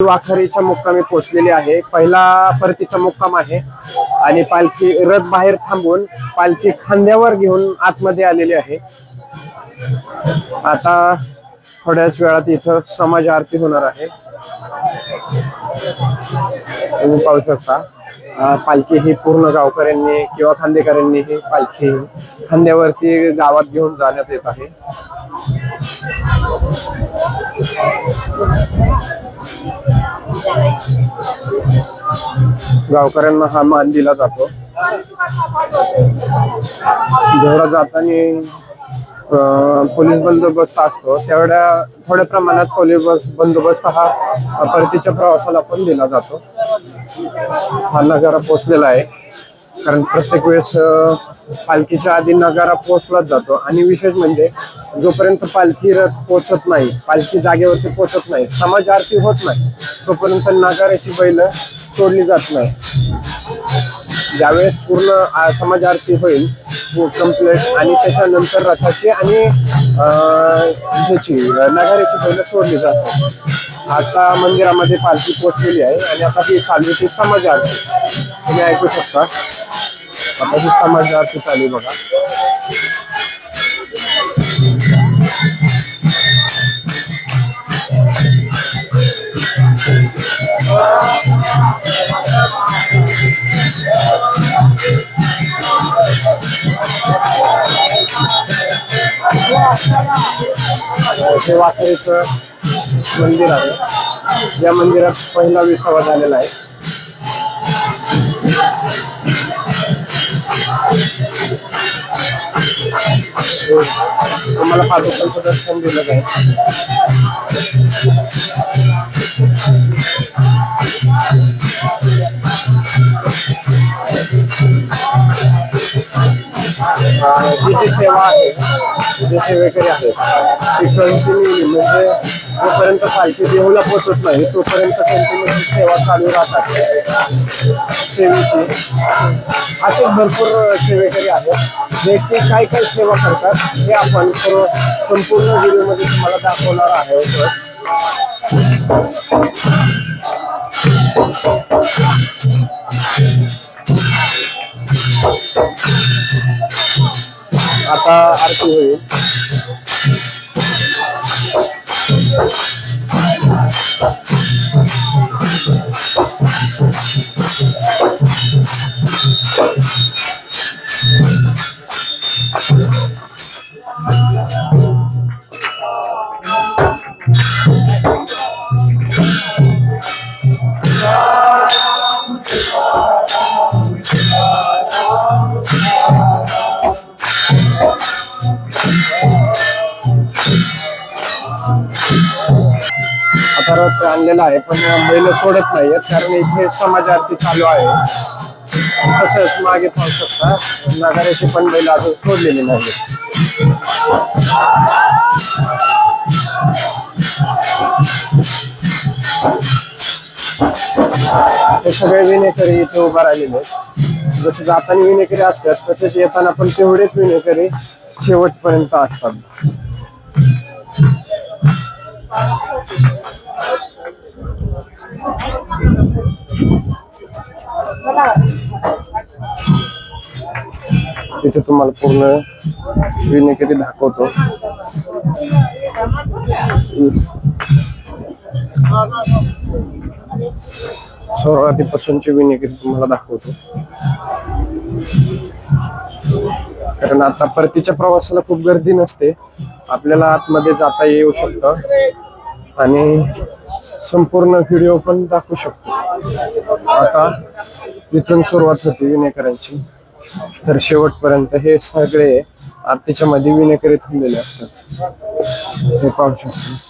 वाखरीच्या मुक्कामी पोहोचलेली आहे. पहिला परतीचा मुक्काम आहे आणि पालखी रथ बाहेर थांबून पालखी खांद्यावर घेऊन आतमध्ये आलेली आहे. आता थोड्याच वेळात इथं समाज आरती होणार आहे. तुम्ही पाहू शकता पालखी ही पूर्ण गावकऱ्यांनी किंवा खांदेकऱ्यांनी ही पालखी खांद्यावरती गावात घेऊन जाण्यात येत आहे. गावकऱ्यांना हा मान दिला जातो. जेवढा जाताना पोलीस बंदोबस्त असतो तेवढ्या थोड्या प्रमाणात पोलीस बंदोबस्त हा परतीच्या प्रवासाला पण दिला जातो. हा नजारा पोचलेला आहे कारण प्रत्येक वेळेस पालखीच्या आधी नगारा पोचलाच जातो आणि विशेष म्हणजे जोपर्यंत पालखी रथ पोचत नाही, पालखी जागेवरती पोचत नाही, समाज आरती होत नाही, तोपर्यंत नगाऱ्याची बैल सोडली जात नाही. ज्यावेळेस पूर्ण समाज आरती होईल कंप्लीट आणि त्याच्यानंतर रथाची आणि ह्याची नगाऱ्याची बैल सोडली जातात. आता मंदिरामध्ये पालखी पोचलेली आहे आणि आता ही चालू ती समाज आरती तुम्ही ऐकू शकता. आता ही समाज आरती चालू बघा. हे वाखरीचं मंदिर आहे. या मंदिरात पहिला विसावा झालेला आहे. तुम्हाला पादुकांचं दर्शन दिलं जाईल. ही जी सेवा आहे, जे सेवेकरी आहेत ती कंटिन्यू म्हणजे जोपर्यंत पालखी देहूला पोचत नाही तोपर्यंत कंटिन्यू सेवा चालू राहतात. सेवेची असे भरपूर सेवेकरी आहेत जे ते काय काय सेवा करतात हे आपण संपूर्ण व्हिडिओमध्ये तुम्हाला दाखवणार आहे. आता आरती होईल. आता रथ आणलेला आहे पण बैल सोडत नाहीयेत कारण इथे समाज आरती चालू आहे. तसंच मागे पाहू शकता नगाऱ्याची पण बैल अजून सोडलेली नाही. हे सगळे विनेकरी इथे उभा राहिलेले आहेत. जसे जाताना विनेकरी असतात तसेच येताना पण तेवढेच विनेकरी शेवटपर्यंत असतात. तिथे तुम्हाला पूर्ण विनेकरी दाखवतो. सुरुवातीपासूनची विनेकरी तुम्हाला दाखवतो कारण आता परतीच्या प्रवासाला खूप गर्दी नसते. आपल्याला आतमध्ये जाता येऊ शकतं आणि संपूर्ण व्हिडिओ पण दाखवू शकतो. आता इथून सुरुवात होती विनेकरांची तर शेवटपर्यंत हे सगळे आरतीच्या मध्ये विनेकरी थांबलेले असतात. हे पाहू शकतो.